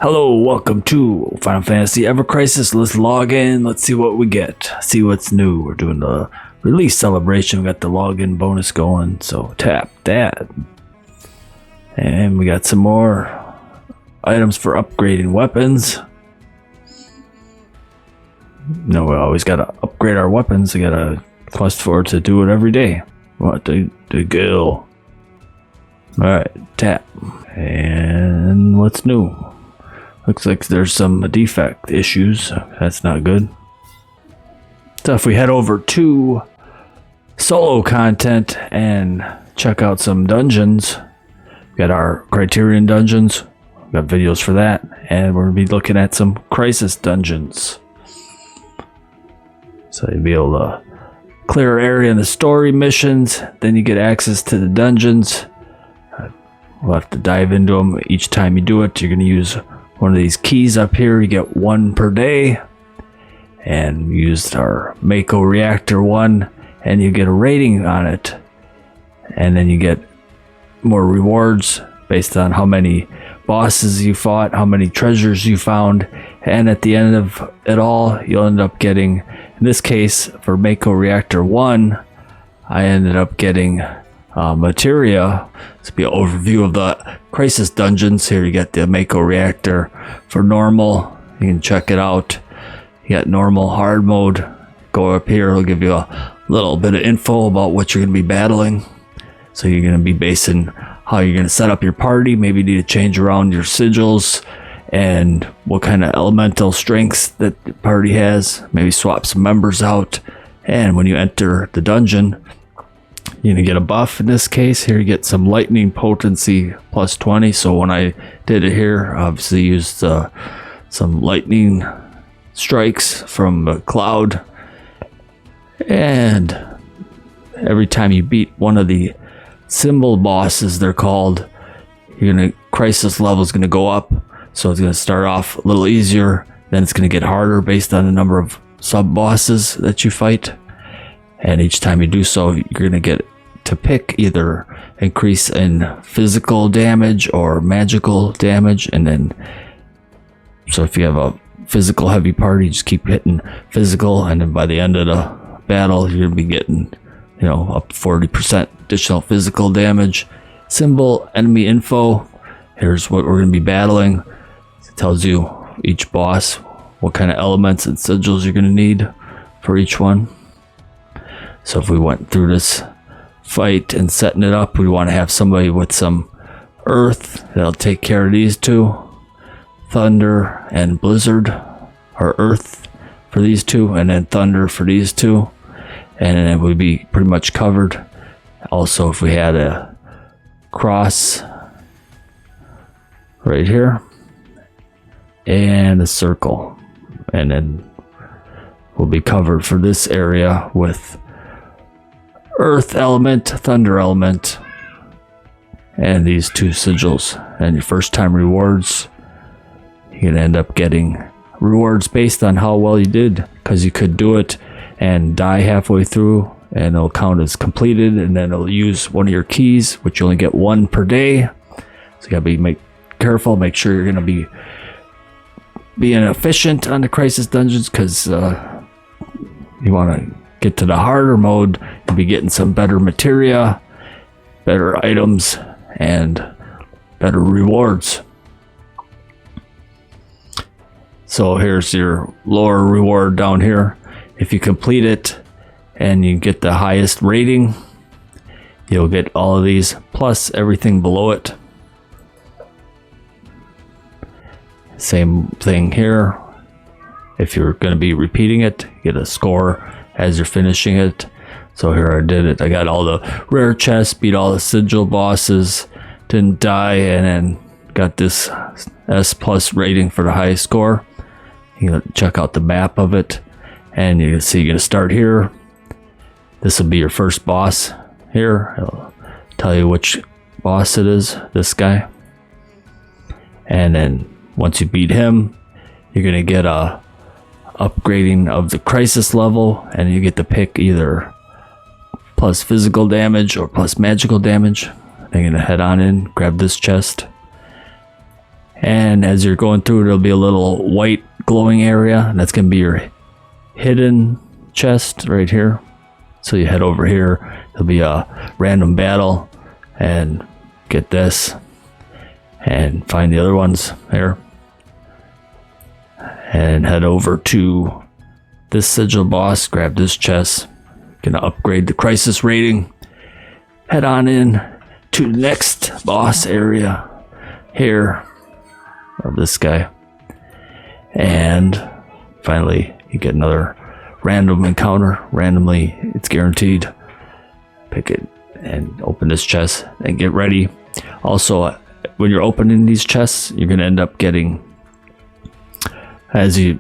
Hello, welcome to Final Fantasy Ever Crisis. Let's log in. Let's see what we get. See what's new. We're doing the release celebration. We got the login bonus going, so tap that. And we got some more items for upgrading weapons. No, we always gotta upgrade our weapons. We got a quest for it to do it every day. What the go? Alright, tap. And what's new? Looks like there's some defect issues. That's not good. So if we head over to solo content and check out some dungeons, we got our criterion dungeons. We got videos for that, and we're gonna be looking at some crisis dungeons. So you'll be able to clear area in the story missions. Then you get access to the dungeons. We'll have to dive into them each time you do it. You're gonna use one of these keys up here. You get one per day, and we used our Mako reactor one, and you get a rating on it, and then you get more rewards based on how many bosses you fought, how many treasures you found, and at the end of it all you'll end up getting, in this case for Mako reactor 1, I ended up getting materia. This will be an overview of the crisis dungeons. Here you get the Mako reactor for normal. You can check it out. You got normal, hard mode. Go up here, it'll give you a little bit of info about what you're going to be battling. So you're going to be basing how you're going to set up your party. Maybe you need to change around your sigils and what kind of elemental strengths that the party has. Maybe swap some members out. And when you enter the dungeon, you're going to get a buff. In this case here, you get some lightning potency plus 20. So when I did it here, obviously used some lightning strikes from the cloud. And every time you beat one of the symbol bosses, they're called, crisis level is going to go up. So it's going to start off a little easier, then it's going to get harder based on the number of sub bosses that you fight. And each time you do so, you're going to get to pick either increase in physical damage or magical damage. And then, so if you have a physical heavy party, just keep hitting physical. And then by the end of the battle, you're going to be getting, up to 40% additional physical damage. Symbol enemy info. Here's what we're going to be battling. It tells you each boss, what kind of elements and sigils you're going to need for each one. So if we went through this fight and setting it up, we want to have somebody with some earth that'll take care of these two. Thunder and blizzard, or earth for these two, and then thunder for these two. And then we'd be pretty much covered. Also, if we had a cross right here and a circle, and then we'll be covered for this area with earth element, thunder element, and these two sigils. And your first time rewards, you're gonna end up getting rewards based on how well you did, because you could do it and die halfway through and it'll count as completed, and then it'll use one of your keys, which you only get one per day. So you gotta be careful, make sure you're gonna be being efficient on the crisis dungeons, because you want to get to the harder mode. You'll be getting some better materia, better items, and better rewards. So here's your lower reward down here. If you complete it and you get the highest rating, you'll get all of these plus everything below it. Same thing here. If you're going to be repeating it, get a score as you're finishing it. So here I did it. I got all the rare chests, beat all the sigil bosses, didn't die, and then got this S plus rating for the highest score. You can check out the map of it, and you can see you're going to start here. This will be your first boss here. It'll tell you which boss it is, this guy. And then once you beat him, you're going to get a upgrading of the crisis level, and you get to pick either plus physical damage or plus magical damage. I'm going to head on in, grab this chest, And as you're going through, there'll be a little white glowing area, and that's going to be your hidden chest right here. So you head over here, there'll be a random battle, and get this, and find the other ones here. And head over to this sigil boss, grab this chest. Gonna upgrade the crisis rating. Head on in to the next boss area here of this guy. And finally, you get another random encounter. Randomly, it's guaranteed. Pick it and open this chest and get ready. Also, when you're opening these chests, you're gonna end up getting, as you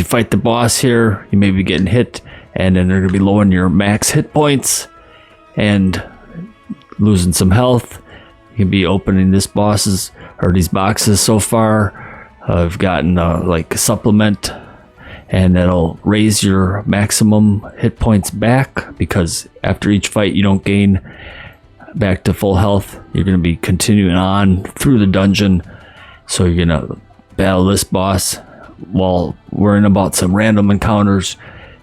fight the boss here, you may be getting hit, and then they're gonna be lowering your max hit points and losing some health. You can be opening these boxes so far. I've gotten like a supplement, and that'll raise your maximum hit points back, because after each fight you don't gain back to full health. You're going to be continuing on through the dungeon, so you're going to battle this boss while worrying about some random encounters.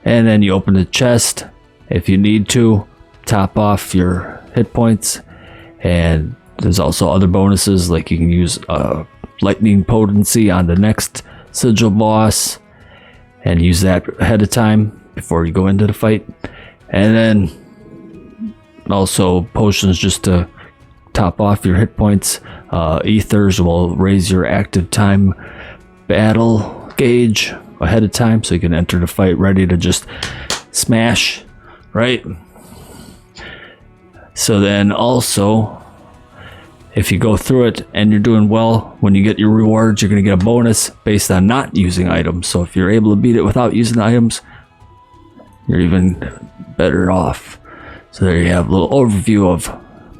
And then you open the chest if you need to top off your hit points. And there's also other bonuses, like you can use lightning potency on the next sigil boss and use that ahead of time before you go into the fight. And then also potions just to top off your hit points. Ethers will raise your active time battle gauge ahead of time, so you can enter the fight ready to just smash, right? So then also, if you go through it and you're doing well, when you get your rewards, you're going to get a bonus based on not using items. So if you're able to beat it without using items, you're even better off. So there you have a little overview of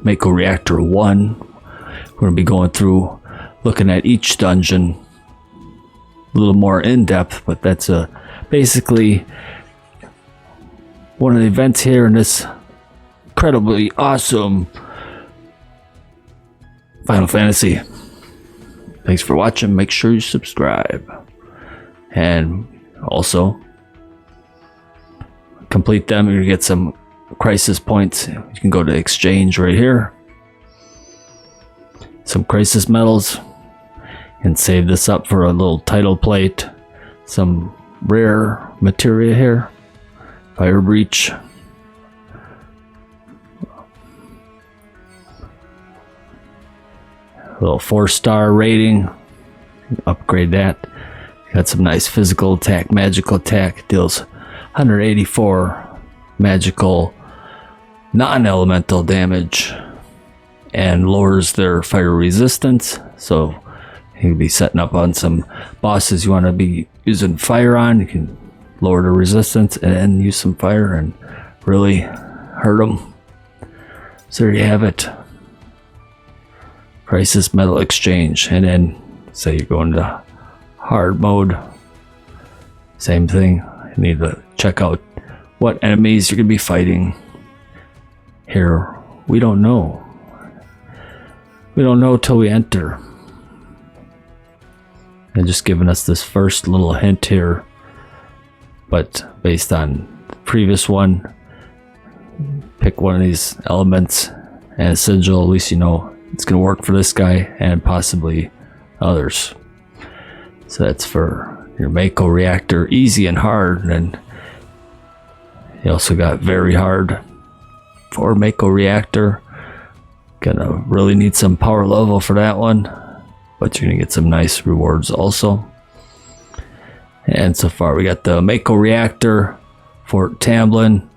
Mako Reactor 1. We're going to be going through, looking at each dungeon a little more in depth, but that's basically one of the events here in this incredibly awesome Final Fantasy. Thanks for watching. Make sure you subscribe, and also complete them. You're gonna get some crisis points. You can go to exchange right here, some crisis medals, and save this up for a little title plate, some rare materia here, fire breach, a little 4-star rating, upgrade that. Got some nice physical attack, magical attack, deals 184 magical non-elemental damage and lowers their fire resistance. So you can be setting up on some bosses you want to be using fire on. You can lower the resistance and then use some fire and really hurt them. So there you have it. Crisis Metal Exchange. And then say you're going to hard mode, same thing. You need to check out what enemies you're going to be fighting. Here, we don't know. We don't know till we enter. And just giving us this first little hint here, but based on the previous one, pick one of these elements and a sigil. At least you know it's going to work for this guy and possibly others. So that's for your Mako Reactor, easy and hard. And you also got very hard for Mako Reactor. Gonna really need some power level for that one, but you're gonna get some nice rewards also. And so far we got the Mako Reactor, Fort Tamblin.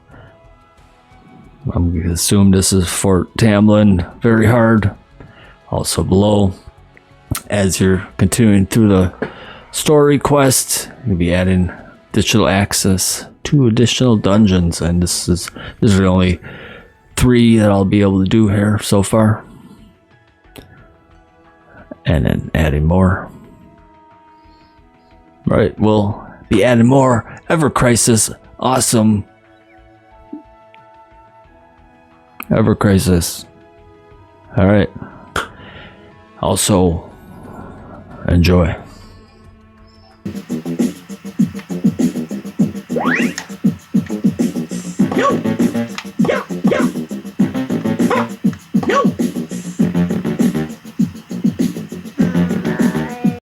I'm gonna assume this is Fort Tamblin, very hard. Also below, as you're continuing through the story quest, you'll be adding digital access to additional dungeons, and this is the only 3 that I'll be able to do here so far, and then adding more. Right, we'll be adding more. Ever Crisis, awesome. Ever Crisis. All right. Also, Enjoy. Yo!